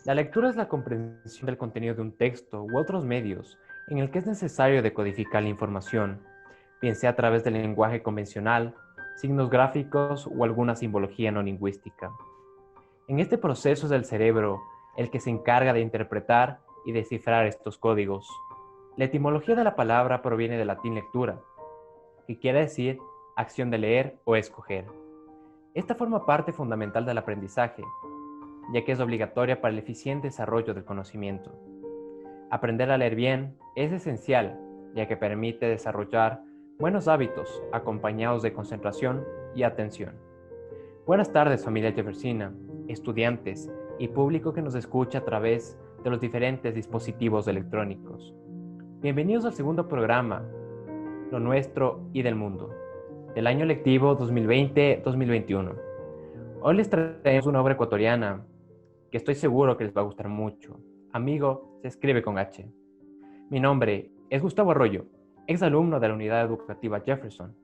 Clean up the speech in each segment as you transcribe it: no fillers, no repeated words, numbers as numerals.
La lectura es la comprensión del contenido de un texto u otros medios en el que es necesario decodificar la información, bien sea a través del lenguaje convencional, signos gráficos o alguna simbología no lingüística. En este proceso es el cerebro el que se encarga de interpretar y descifrar estos códigos. La etimología de la palabra proviene del latín lectura, que quiere decir acción de leer o escoger. Esta forma parte fundamental del aprendizaje, ya que es obligatoria para el eficiente desarrollo del conocimiento. Aprender a leer bien es esencial, ya que permite desarrollar buenos hábitos acompañados de concentración y atención. Buenas tardes, familia Jeffersina, estudiantes y público que nos escucha a través de los diferentes dispositivos electrónicos. Bienvenidos al segundo programa, Lo Nuestro y del Mundo, del año lectivo 2020-2021. Hoy les traemos una obra ecuatoriana que estoy seguro que les va a gustar mucho. Amigo se escribe con H. Mi nombre es Gustavo Arroyo, exalumno de la Unidad Educativa Jefferson,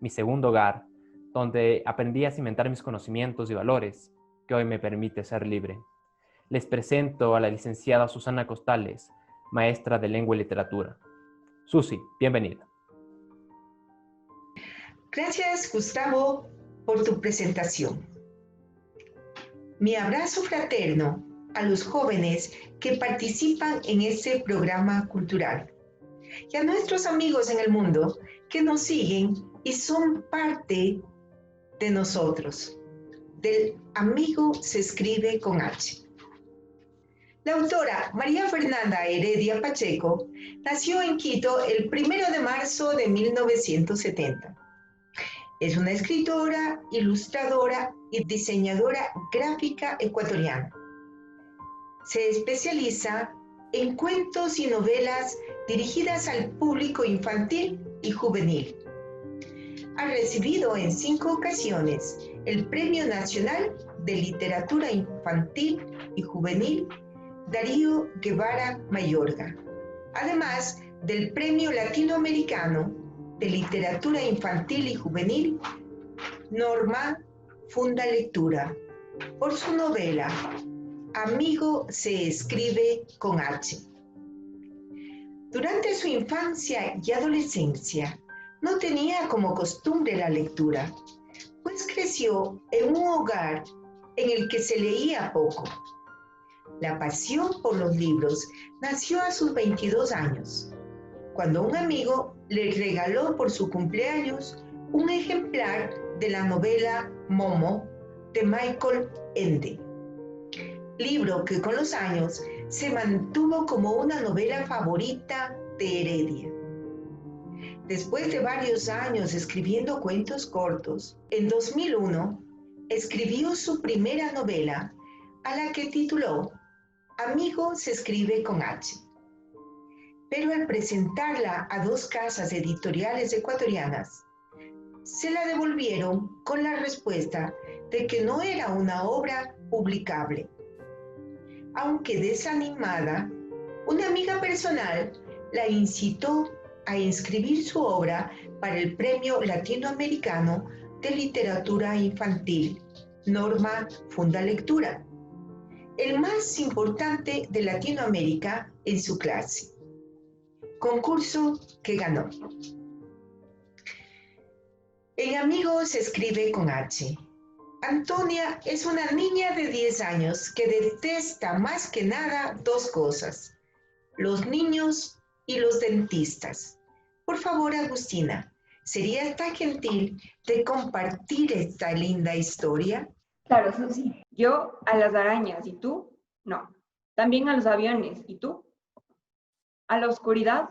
mi segundo hogar, donde aprendí a cimentar mis conocimientos y valores, que hoy me permite ser libre. Les presento a la licenciada Susana Costales, maestra de Lengua y Literatura. Susi, bienvenida. Gracias, Gustavo, por tu presentación. Mi abrazo fraterno a los jóvenes que participan en este programa cultural y a nuestros amigos en el mundo que nos siguen y son parte de nosotros. Del amigo se escribe con H. La autora María Fernanda Heredia Pacheco nació en Quito el 1 de marzo de 1970. Es una escritora, ilustradora y diseñadora gráfica ecuatoriana. Se especializa en cuentos y novelas dirigidas al público infantil y juvenil. Ha recibido en 5 ocasiones el Premio Nacional de Literatura Infantil y Juvenil Darío Guevara Mayorga, además del Premio Latinoamericano de Literatura Infantil y Juvenil Norma Funda Lectura, por su novela Amigo se escribe con H. Durante su infancia y adolescencia no tenía como costumbre la lectura, pues creció en un hogar en el que se leía poco. La pasión por los libros nació a sus 22 años, cuando un amigo le regaló por su cumpleaños un ejemplar de la novela Momo de Michael Ende, libro que con los años se mantuvo como una novela favorita de Heredia. Después de varios años escribiendo cuentos cortos, en 2001 escribió su primera novela, a la que tituló Amigo se escribe con H. Pero al presentarla a 2 casas editoriales ecuatorianas, se la devolvieron con la respuesta de que no era una obra publicable. Aunque desanimada, una amiga personal la incitó a inscribir su obra para el Premio Latinoamericano de Literatura Infantil, Norma Funda Lectura, el más importante de Latinoamérica en su clase. Concurso que ganó. En Amigo se escribe con H. Antonia es una niña de 10 años que detesta más que nada 2 cosas: los niños y los dentistas. Por favor, Agustina, ¿serías tan gentil de compartir esta linda historia? Claro, Susi. Yo a las arañas, ¿y tú? No. También a los aviones, ¿y tú? ¿A la oscuridad?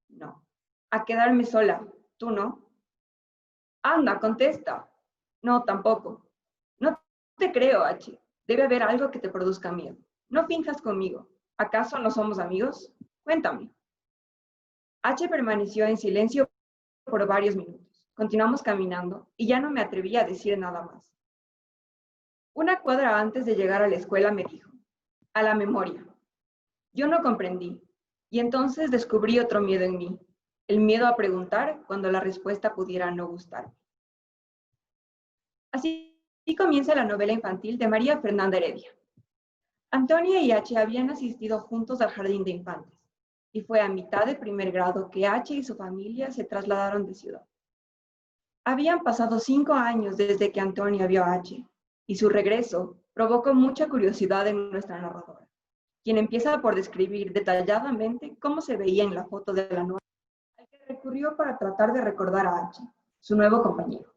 No. ¿A quedarme sola? ¿Tú no? Anda, contesta. No, tampoco. No te creo, H. Debe haber algo que te produzca miedo. No finjas conmigo. ¿Acaso no somos amigos? Cuéntame. H permaneció en silencio por varios minutos. Continuamos caminando y ya no me atreví a decir nada más. Una cuadra antes de llegar a la escuela me dijo: a la memoria. Yo no comprendí, y entonces descubrí otro miedo en mí, el miedo a preguntar cuando la respuesta pudiera no gustarme. Así comienza la novela infantil de María Fernanda Heredia. Antonia y H habían asistido juntos al jardín de infantes, y fue a mitad de primer grado que H y su familia se trasladaron de ciudad. Habían pasado 5 años desde que Antonia vio a H, y su regreso provocó mucha curiosidad en nuestra narradora, quien empieza por describir detalladamente cómo se veía en la foto de la novia, al que recurrió para tratar de recordar a H, su nuevo compañero.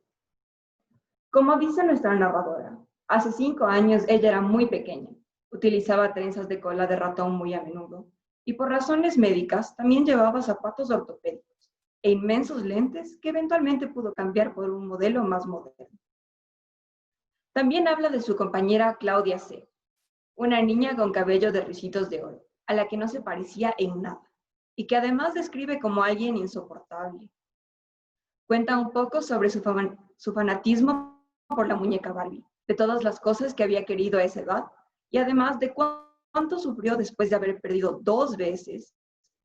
Como dice nuestra narradora, hace 5 años ella era muy pequeña, utilizaba trenzas de cola de ratón muy a menudo, y por razones médicas también llevaba zapatos ortopédicos e inmensos lentes que eventualmente pudo cambiar por un modelo más moderno. También habla de su compañera Claudia C., una niña con cabello de ricitos de oro, a la que no se parecía en nada, y que además describe como alguien insoportable. Cuenta un poco sobre su fanatismo por la muñeca Barbie, de todas las cosas que había querido a esa edad, y además de cuánto sufrió después de haber perdido 2 veces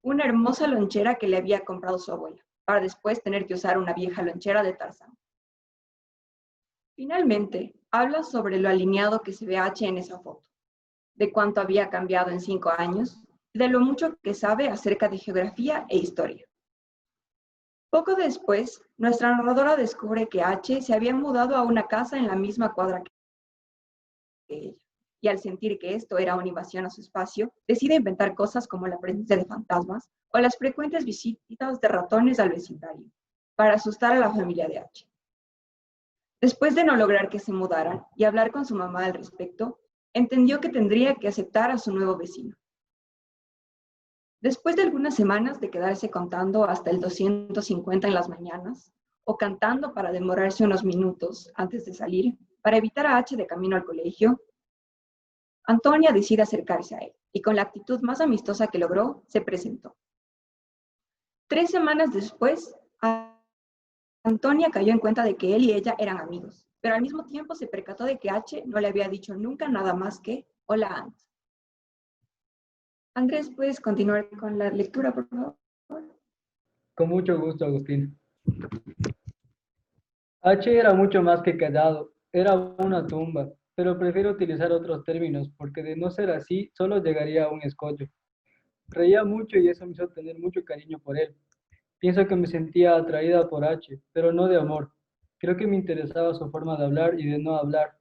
una hermosa lonchera que le había comprado su abuela, para después tener que usar una vieja lonchera de Tarzán. Finalmente, habla sobre lo alineado que se ve H en esa foto, de cuánto había cambiado en 5 años y de lo mucho que sabe acerca de geografía e historia. Poco después, nuestra narradora descubre que H se había mudado a una casa en la misma cuadra que ella, y al sentir que esto era una invasión a su espacio, decide inventar cosas como la presencia de fantasmas o las frecuentes visitas de ratones al vecindario, para asustar a la familia de H. Después de no lograr que se mudaran y hablar con su mamá al respecto, entendió que tendría que aceptar a su nuevo vecino. Después de algunas semanas de quedarse contando hasta el 250 en las mañanas, o cantando para demorarse unos minutos antes de salir, para evitar a H de camino al colegio, Antonia decide acercarse a él, y con la actitud más amistosa que logró, se presentó. 3 semanas después, Antonia cayó en cuenta de que él y ella eran amigos, pero al mismo tiempo se percató de que H no le había dicho nunca nada más que «Hola, Ant». Andrés, ¿puedes continuar con la lectura, por favor? Con mucho gusto, Agustín. H era mucho más que callado, era una tumba, pero prefiero utilizar otros términos porque de no ser así, solo llegaría a un escollo. Reía mucho y eso me hizo tener mucho cariño por él. Pienso que me sentía atraída por H, pero no de amor. Creo que me interesaba su forma de hablar y de no hablar.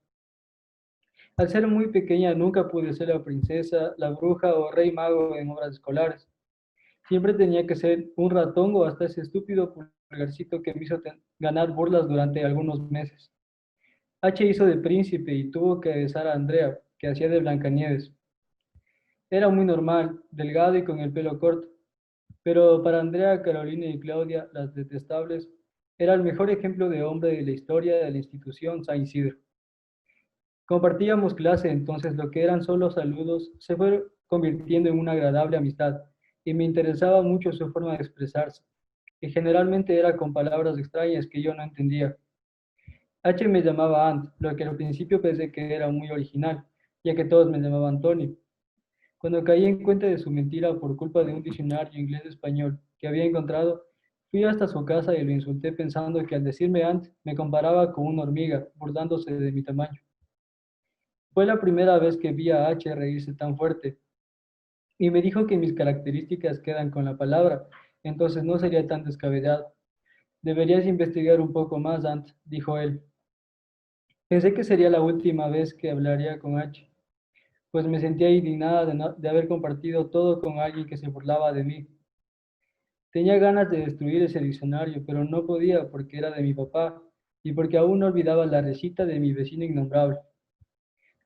Al ser muy pequeña nunca pude ser la princesa, la bruja o rey mago en obras escolares. Siempre tenía que ser un ratón o hasta ese estúpido pulgarcito que me hizo ganar burlas durante algunos meses. H hizo de príncipe y tuvo que besar a Andrea, que hacía de Blancanieves. Era muy normal, delgado y con el pelo corto, pero para Andrea, Carolina y Claudia, las detestables, era el mejor ejemplo de hombre de la historia de la institución San Isidro. Compartíamos clase, entonces lo que eran solo saludos se fue convirtiendo en una agradable amistad y me interesaba mucho su forma de expresarse, que generalmente era con palabras extrañas que yo no entendía. H me llamaba Ant, lo que al principio pensé que era muy original, ya que todos me llamaban Tony. Cuando caí en cuenta de su mentira por culpa de un diccionario inglés-español que había encontrado, fui hasta su casa y lo insulté pensando que al decirme Ant me comparaba con una hormiga, burlándose de mi tamaño. Fue la primera vez que vi a H reírse tan fuerte y me dijo que mis características quedan con la palabra, entonces no sería tan descabellado. Deberías investigar un poco más, Ant, dijo él. Pensé que sería la última vez que hablaría con H, pues me sentía indignada de haber compartido todo con alguien que se burlaba de mí. Tenía ganas de destruir ese diccionario, pero no podía porque era de mi papá y porque aún no olvidaba la recita de mi vecino innombrable.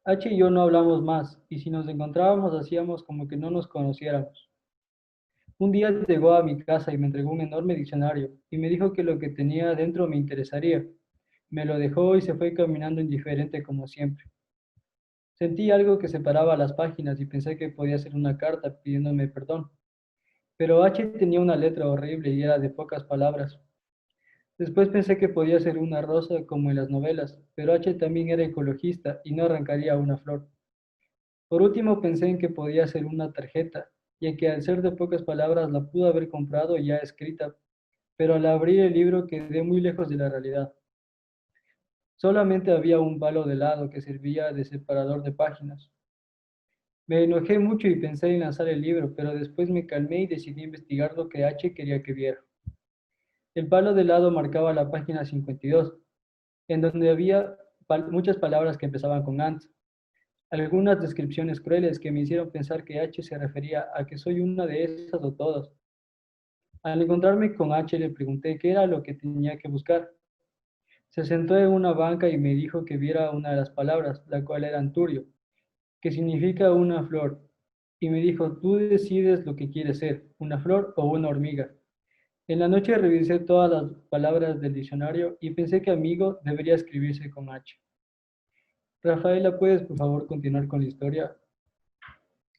H y yo no hablamos más, y si nos encontrábamos hacíamos como que no nos conociéramos. Un día llegó a mi casa y me entregó un enorme diccionario, y me dijo que lo que tenía adentro me interesaría. Me lo dejó y se fue caminando indiferente como siempre. Sentí algo que separaba las páginas y pensé que podía ser una carta pidiéndome perdón. Pero H tenía una letra horrible y era de pocas palabras. Después pensé que podía ser una rosa como en las novelas, pero H también era ecologista y no arrancaría una flor. Por último pensé en que podía ser una tarjeta, ya que al ser de pocas palabras la pudo haber comprado ya escrita, pero al abrir el libro quedé muy lejos de la realidad. Solamente había un palo de lado que servía de separador de páginas. Me enojé mucho y pensé en lanzar el libro, pero después me calmé y decidí investigar lo que H quería que viera. El palo de lado marcaba la página 52, en donde había muchas palabras que empezaban con ant. Algunas descripciones crueles que me hicieron pensar que H se refería a que soy una de esas o todas. Al encontrarme con H le pregunté qué era lo que tenía que buscar. Se sentó en una banca y me dijo que viera una de las palabras, la cual era anturio, que significa una flor. Y me dijo, tú decides lo que quieres ser, una flor o una hormiga. En la noche revisé todas las palabras del diccionario y pensé que amigo debería escribirse con H. Rafaela, ¿puedes por favor continuar con la historia?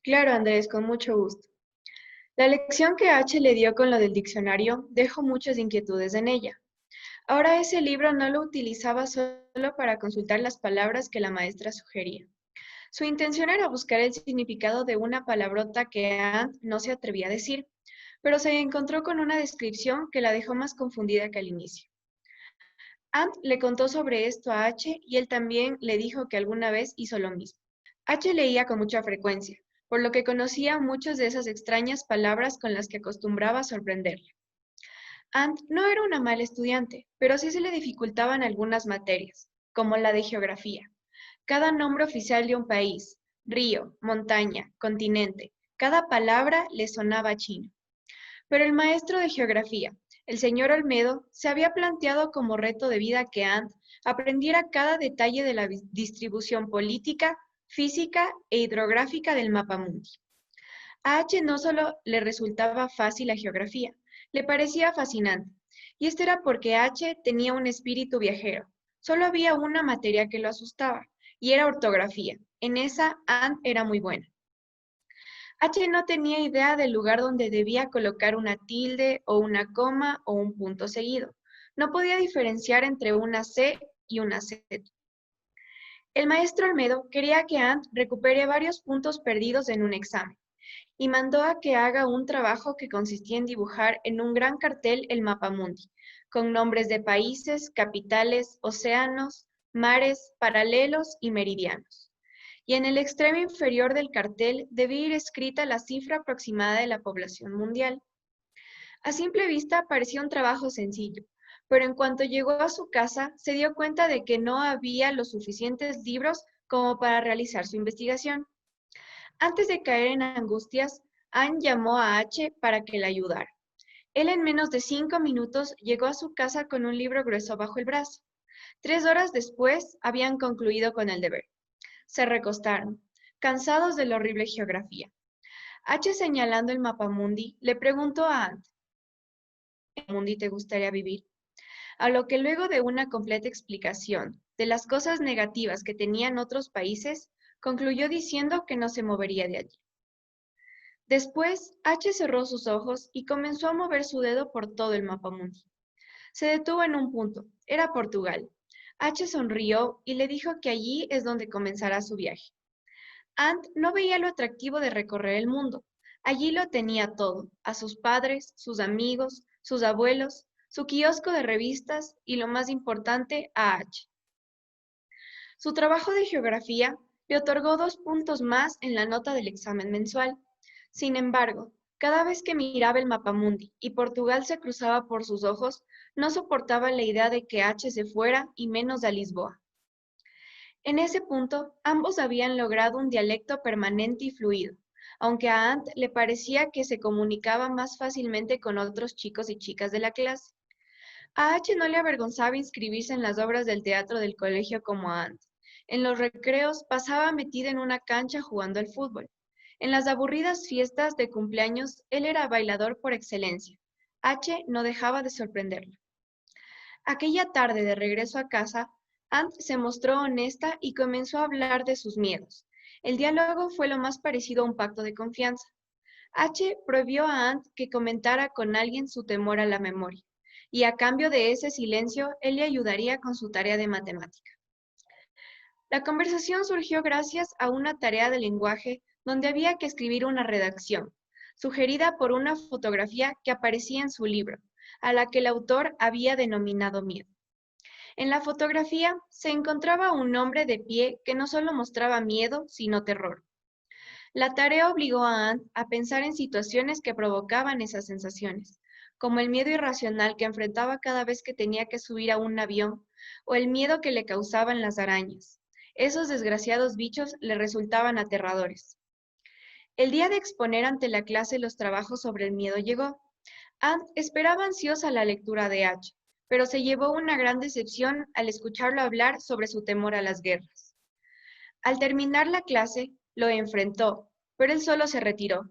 Claro, Andrés, con mucho gusto. La lección que H le dio con lo del diccionario dejó muchas inquietudes en ella. Ahora ese libro no lo utilizaba solo para consultar las palabras que la maestra sugería. Su intención era buscar el significado de una palabrota que Ant no se atrevía a decir, pero se encontró con una descripción que la dejó más confundida que al inicio. Ant le contó sobre esto a H y él también le dijo que alguna vez hizo lo mismo. H leía con mucha frecuencia, por lo que conocía muchas de esas extrañas palabras con las que acostumbraba a sorprenderle. Ant no era una mala estudiante, pero sí se le dificultaban algunas materias, como la de geografía. Cada nombre oficial de un país, río, montaña, continente, cada palabra le sonaba chino. Pero el maestro de geografía, el señor Olmedo, se había planteado como reto de vida que Ant aprendiera cada detalle de la distribución política, física e hidrográfica del mapamundi. A H no solo le resultaba fácil la geografía, le parecía fascinante. Y esto era porque H tenía un espíritu viajero. Solo había una materia que lo asustaba, y era ortografía. En esa, Ant era muy buena. H no tenía idea del lugar donde debía colocar una tilde o una coma o un punto seguido. No podía diferenciar entre una C y una Z. El maestro Olmedo quería que Ant recupere varios puntos perdidos en un examen y mandó a que haga un trabajo que consistía en dibujar en un gran cartel el mapamundi, con nombres de países, capitales, océanos, mares, paralelos y meridianos. Y en el extremo inferior del cartel debía ir escrita la cifra aproximada de la población mundial. A simple vista parecía un trabajo sencillo, pero en cuanto llegó a su casa se dio cuenta de que no había los suficientes libros como para realizar su investigación. Antes de caer en angustias, Anne llamó a H para que la ayudara. Él en menos de 5 minutos llegó a su casa con un libro grueso bajo el brazo. 3 horas después habían concluido con el deber. Se recostaron, cansados de la horrible geografía. H, señalando el mapamundi, le preguntó a Ant, ¿en qué mundi te gustaría vivir? A lo que luego de una completa explicación de las cosas negativas que tenían otros países, concluyó diciendo que no se movería de allí. Después, H cerró sus ojos y comenzó a mover su dedo por todo el mapamundi. Se detuvo en un punto, era Portugal. H sonrió y le dijo que allí es donde comenzará su viaje. Ant no veía lo atractivo de recorrer el mundo. Allí lo tenía todo, a sus padres, sus amigos, sus abuelos, su kiosco de revistas y lo más importante, a H. Su trabajo de geografía le otorgó 2 puntos más en la nota del examen mensual. Sin embargo, cada vez que miraba el mapamundi y Portugal se cruzaba por sus ojos, no soportaba la idea de que H se fuera y menos a Lisboa. En ese punto, ambos habían logrado un dialecto permanente y fluido, aunque a Ant le parecía que se comunicaba más fácilmente con otros chicos y chicas de la clase. A H no le avergonzaba inscribirse en las obras del teatro del colegio como a Ant. En los recreos pasaba metida en una cancha jugando al fútbol. En las aburridas fiestas de cumpleaños, él era bailador por excelencia. H no dejaba de sorprenderlo. Aquella tarde de regreso a casa, Ant se mostró honesta y comenzó a hablar de sus miedos. El diálogo fue lo más parecido a un pacto de confianza. H prohibió a Ant que comentara con alguien su temor a la memoria, y a cambio de ese silencio, él le ayudaría con su tarea de matemática. La conversación surgió gracias a una tarea de lenguaje donde había que escribir una redacción, sugerida por una fotografía que aparecía en su libro, a la que el autor había denominado miedo. En la fotografía se encontraba un hombre de pie que no solo mostraba miedo, sino terror. La tarea obligó a Ant a pensar en situaciones que provocaban esas sensaciones, como el miedo irracional que enfrentaba cada vez que tenía que subir a un avión, o el miedo que le causaban las arañas. Esos desgraciados bichos le resultaban aterradores. El día de exponer ante la clase los trabajos sobre el miedo llegó. Ant esperaba ansiosa la lectura de H, pero se llevó una gran decepción al escucharlo hablar sobre su temor a las guerras. Al terminar la clase, lo enfrentó, pero él solo se retiró.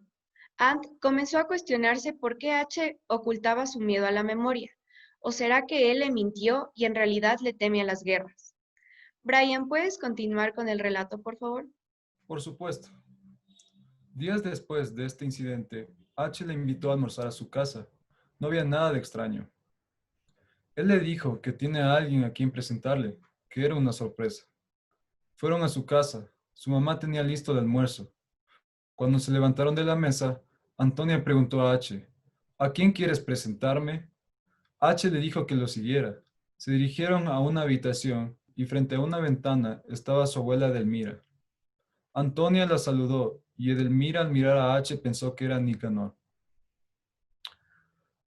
Ant comenzó a cuestionarse por qué H ocultaba su miedo a la memoria. ¿O será que él le mintió y en realidad le teme a las guerras? Brian, ¿puedes continuar con el relato, por favor? Por supuesto. Días después de este incidente, H le invitó a almorzar a su casa. No había nada de extraño. Él le dijo que tiene a alguien a quien presentarle, que era una sorpresa. Fueron a su casa. Su mamá tenía listo el almuerzo. Cuando se levantaron de la mesa, Antonia preguntó a H, ¿a quién quieres presentarme? H le dijo que lo siguiera. Se dirigieron a una habitación y frente a una ventana estaba su abuela Edelmira. Antonia la saludó y Edelmira al mirar a H pensó que era Nicanor.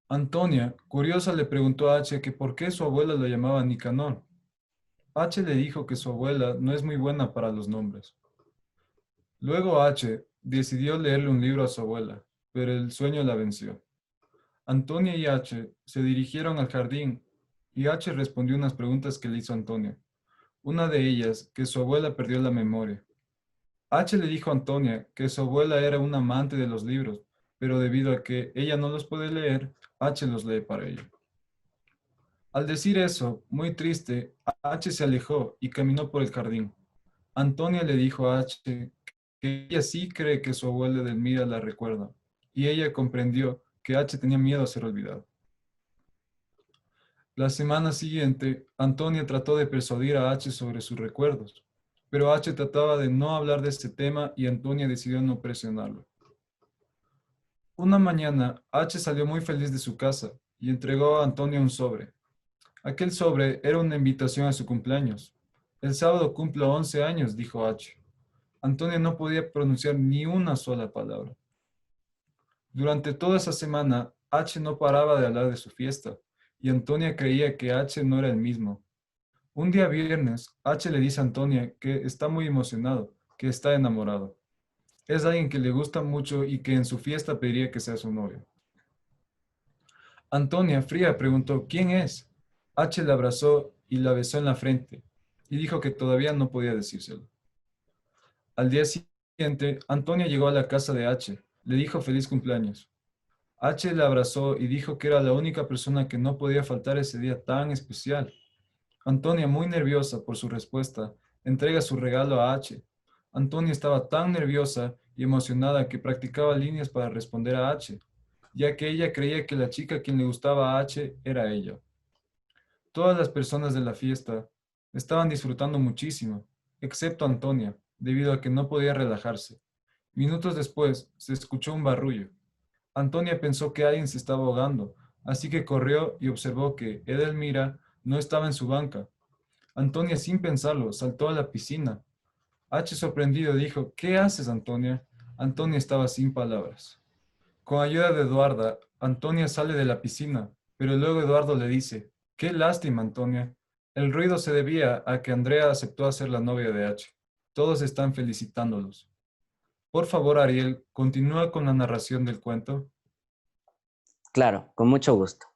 Antonia, curiosa, le preguntó a H que por qué su abuela lo llamaba Nicanor. H le dijo que su abuela no es muy buena para los nombres. Luego H decidió leerle un libro a su abuela, pero el sueño la venció. Antonia y H se dirigieron al jardín y H respondió unas preguntas que le hizo Antonia. Una de ellas, que su abuela perdió la memoria. H le dijo a Antonia que su abuela era una amante de los libros, pero debido a que ella no los puede leer, H los lee para ella. Al decir eso, muy triste, H se alejó y caminó por el jardín. Antonia le dijo a H que ella sí cree que su abuela Edelmira la recuerda, y ella comprendió que H tenía miedo a ser olvidado. La semana siguiente, Antonia trató de persuadir a H sobre sus recuerdos, pero H trataba de no hablar de este tema y Antonia decidió no presionarlo. Una mañana, H salió muy feliz de su casa y entregó a Antonia un sobre. Aquel sobre era una invitación a su cumpleaños. El sábado cumplo 11 años, dijo H. Antonia no podía pronunciar ni una sola palabra. Durante toda esa semana, H no paraba de hablar de su fiesta, y Antonia creía que H no era el mismo. Un día viernes, H le dice a Antonia que está muy emocionado, que está enamorado. Es alguien que le gusta mucho y que en su fiesta pediría que sea su novio. Antonia, fría, preguntó, ¿quién es? H la abrazó y la besó en la frente, y dijo que todavía no podía decírselo. Al día siguiente, Antonia llegó a la casa de H, le dijo feliz cumpleaños. H la abrazó y dijo que era la única persona que no podía faltar ese día tan especial. Antonia, muy nerviosa por su respuesta, entrega su regalo a H. Antonia estaba tan nerviosa y emocionada que practicaba líneas para responder a H, ya que ella creía que la chica a quien le gustaba a H era ella. Todas las personas de la fiesta estaban disfrutando muchísimo, excepto Antonia, debido a que no podía relajarse. Minutos después, se escuchó un barullo. Antonia pensó que alguien se estaba ahogando, así que corrió y observó que Edelmira no estaba en su banca. Antonia, sin pensarlo, saltó a la piscina. H, sorprendido, dijo, ¿qué haces, Antonia? Antonia estaba sin palabras. Con ayuda de Eduarda, Antonia sale de la piscina, pero luego Eduardo le dice, qué lástima, Antonia. El ruido se debía a que Andrea aceptó ser la novia de H. Todos están felicitándolos. Por favor, Ariel, continúa con la narración del cuento. Claro, con mucho gusto.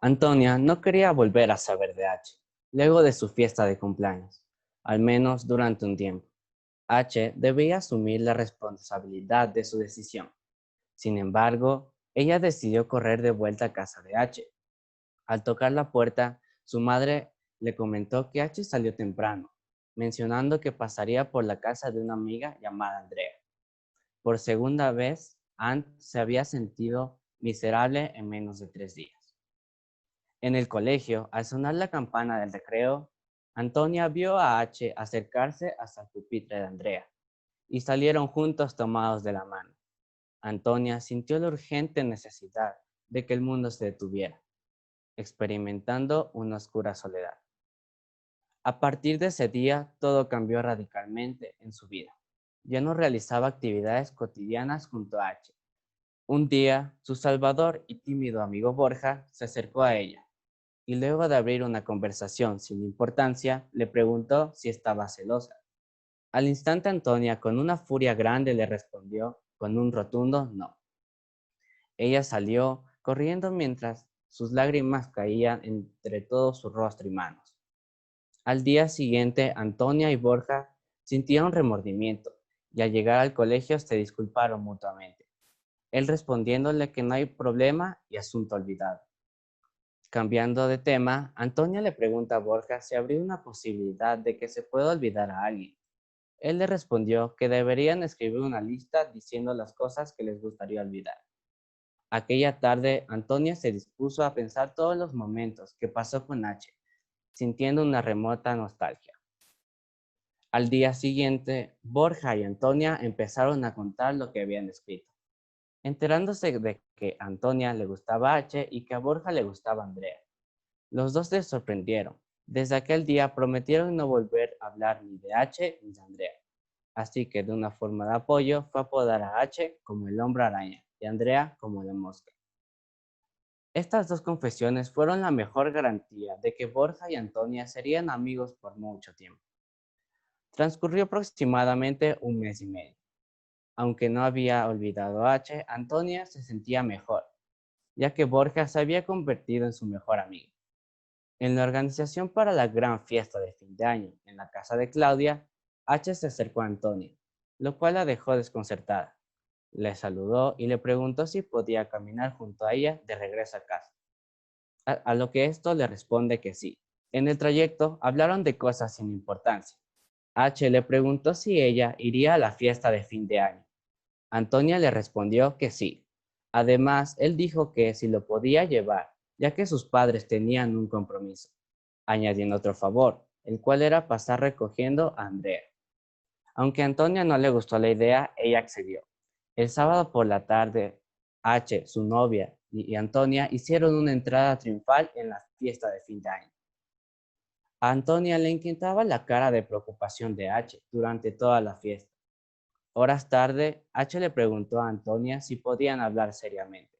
Antonia no quería volver a saber de H, luego de su fiesta de cumpleaños, al menos durante un tiempo. H debía asumir la responsabilidad de su decisión. Sin embargo, ella decidió correr de vuelta a casa de H. Al tocar la puerta, su madre le comentó que H salió temprano, mencionando que pasaría por la casa de una amiga llamada Andrea. Por segunda vez, Ant se había sentido miserable en menos de 3 días. En el colegio, al sonar la campana del recreo, Antonia vio a H acercarse hasta el pupitre de Andrea y salieron juntos tomados de la mano. Antonia sintió la urgente necesidad de que el mundo se detuviera, experimentando una oscura soledad. A partir de ese día, todo cambió radicalmente en su vida. Ya no realizaba actividades cotidianas junto a H. Un día, su salvador y tímido amigo Borja se acercó a ella y luego de abrir una conversación sin importancia, le preguntó si estaba celosa. Al instante Antonia, con una furia grande, le respondió con un rotundo no. Ella salió corriendo mientras sus lágrimas caían entre todo su rostro y manos. Al día siguiente, Antonia y Borja sintieron remordimiento y al llegar al colegio se disculparon mutuamente, él respondiéndole que no hay problema y asunto olvidado. Cambiando de tema, Antonia le pregunta a Borja si habría una posibilidad de que se pueda olvidar a alguien. Él le respondió que deberían escribir una lista diciendo las cosas que les gustaría olvidar. Aquella tarde, Antonia se dispuso a pensar todos los momentos que pasó con H, sintiendo una remota nostalgia. Al día siguiente, Borja y Antonia empezaron a contar lo que habían escrito, enterándose de que a Antonia le gustaba H y que a Borja le gustaba Andrea. Los dos se sorprendieron. Desde aquel día prometieron no volver a hablar ni de H ni de Andrea. Así que de una forma de apoyo fue apodar a H como el hombre araña y a Andrea como la mosca. Estas dos confesiones fueron la mejor garantía de que Borja y Antonia serían amigos por mucho tiempo. Transcurrió aproximadamente un mes y medio. Aunque no había olvidado a H, Antonia se sentía mejor, ya que Borja se había convertido en su mejor amigo. En la organización para la gran fiesta de fin de año en la casa de Claudia, H se acercó a Antonia, lo cual la dejó desconcertada. Le saludó y le preguntó si podía caminar junto a ella de regreso a casa. A lo que esto le responde que sí. En el trayecto hablaron de cosas sin importancia. H le preguntó si ella iría a la fiesta de fin de año. Antonia le respondió que sí. Además, él dijo que si lo podía llevar, ya que sus padres tenían un compromiso, añadiendo otro favor, el cual era pasar recogiendo a Andrea. Aunque a Antonia no le gustó la idea, ella accedió. El sábado por la tarde, H, su novia y Antonia hicieron una entrada triunfal en la fiesta de fin de año. A Antonia le inquietaba la cara de preocupación de H durante toda la fiesta. Horas tarde, H le preguntó a Antonia si podían hablar seriamente.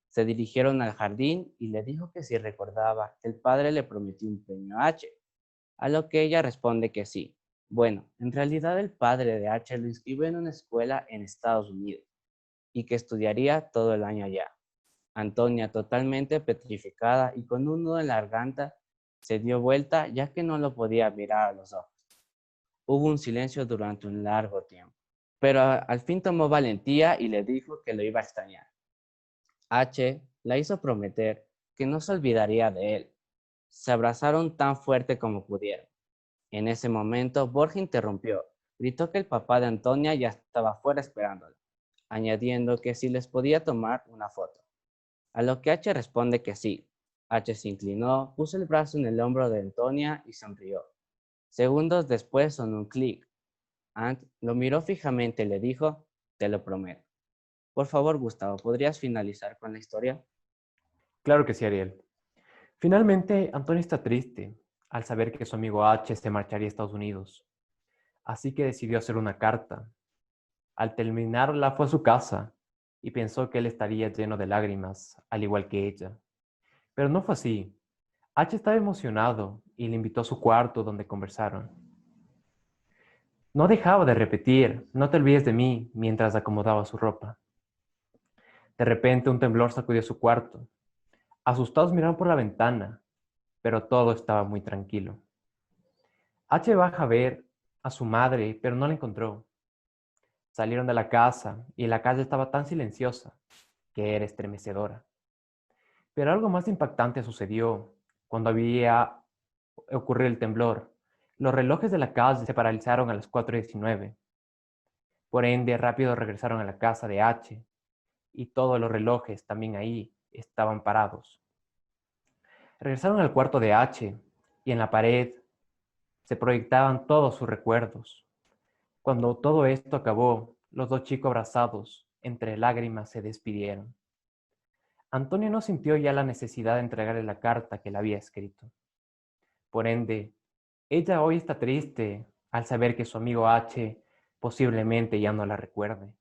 Se dirigieron al jardín y le dijo que si recordaba que el padre le prometió un premio a H, a lo que ella responde que sí. Bueno, en realidad el padre de H lo inscribió en una escuela en Estados Unidos y que estudiaría todo el año allá. Antonia, totalmente petrificada y con un nudo en la garganta, se dio vuelta ya que no lo podía mirar a los ojos. Hubo un silencio durante un largo tiempo, pero al fin tomó valentía y le dijo que lo iba a extrañar. H la hizo prometer que no se olvidaría de él. Se abrazaron tan fuerte como pudieron. En ese momento, Borja interrumpió. Gritó que el papá de Antonia ya estaba afuera esperándola, añadiendo que si les podía tomar una foto. A lo que H responde que sí. H se inclinó, puso el brazo en el hombro de Antonia y sonrió. Segundos después sonó un clic. Ant lo miró fijamente y le dijo, te lo prometo. Por favor, Gustavo, ¿podrías finalizar con la historia? Claro que sí, Ariel. Finalmente, Antonio está triste al saber que su amigo H se marcharía a Estados Unidos. Así que decidió hacer una carta. Al terminarla fue a su casa y pensó que él estaría lleno de lágrimas, al igual que ella. Pero no fue así. H estaba emocionado y le invitó a su cuarto donde conversaron. No dejaba de repetir, no te olvides de mí, mientras acomodaba su ropa. De repente un temblor sacudió su cuarto. Asustados miraron por la ventana, pero todo estaba muy tranquilo. H baja a ver a su madre, pero no la encontró. Salieron de la casa y la calle estaba tan silenciosa que era estremecedora. Pero algo más impactante sucedió cuando había ocurrido el temblor. Los relojes de la calle se paralizaron a las 4:19. Por ende, rápido regresaron a la casa de H y todos los relojes también ahí estaban parados. Regresaron al cuarto de H y en la pared se proyectaban todos sus recuerdos. Cuando todo esto acabó, los dos chicos abrazados, entre lágrimas, se despidieron. Antonio no sintió ya la necesidad de entregarle la carta que le había escrito. Por ende, ella hoy está triste al saber que su amigo H Posiblemente ya no la recuerde.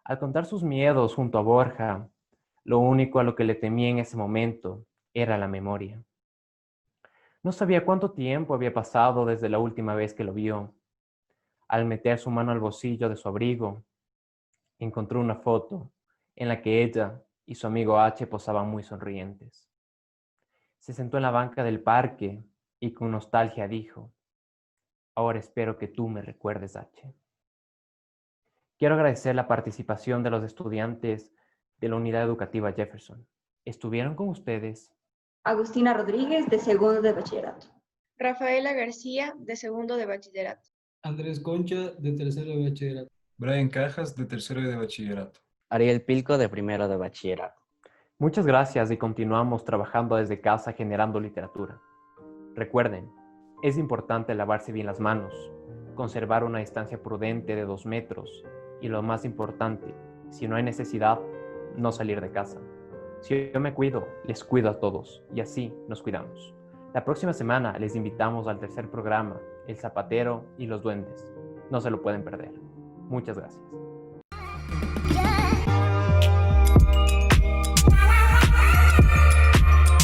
Al contar sus miedos junto a Borja, lo único a lo que le temía en ese momento era la memoria. No sabía cuánto tiempo había pasado desde la última vez que lo vio. Al meter su mano al bolsillo de su abrigo, encontró una foto en la que ella y su amigo H posaban muy sonrientes. Se sentó en la banca del parque y con nostalgia dijo: ahora espero que tú me recuerdes, H. Quiero agradecer la participación de los estudiantes de la Unidad Educativa Jefferson. ¿Estuvieron con ustedes? Agustina Rodríguez, de segundo de bachillerato. Rafaela García, de segundo de bachillerato. Andrés Concha, de tercero de bachillerato. Brian Cajas, de tercero de bachillerato. Ariel Pilco, de primero de bachillerato. Muchas gracias y continuamos trabajando desde casa generando literatura. Recuerden, es importante lavarse bien las manos, conservar una distancia prudente de 2 metros y lo más importante, si no hay necesidad, no salir de casa. Si yo me cuido, les cuido a todos y así nos cuidamos. La próxima semana les invitamos al tercer programa, El Zapatero y los Duendes. No se lo pueden perder. Muchas gracias.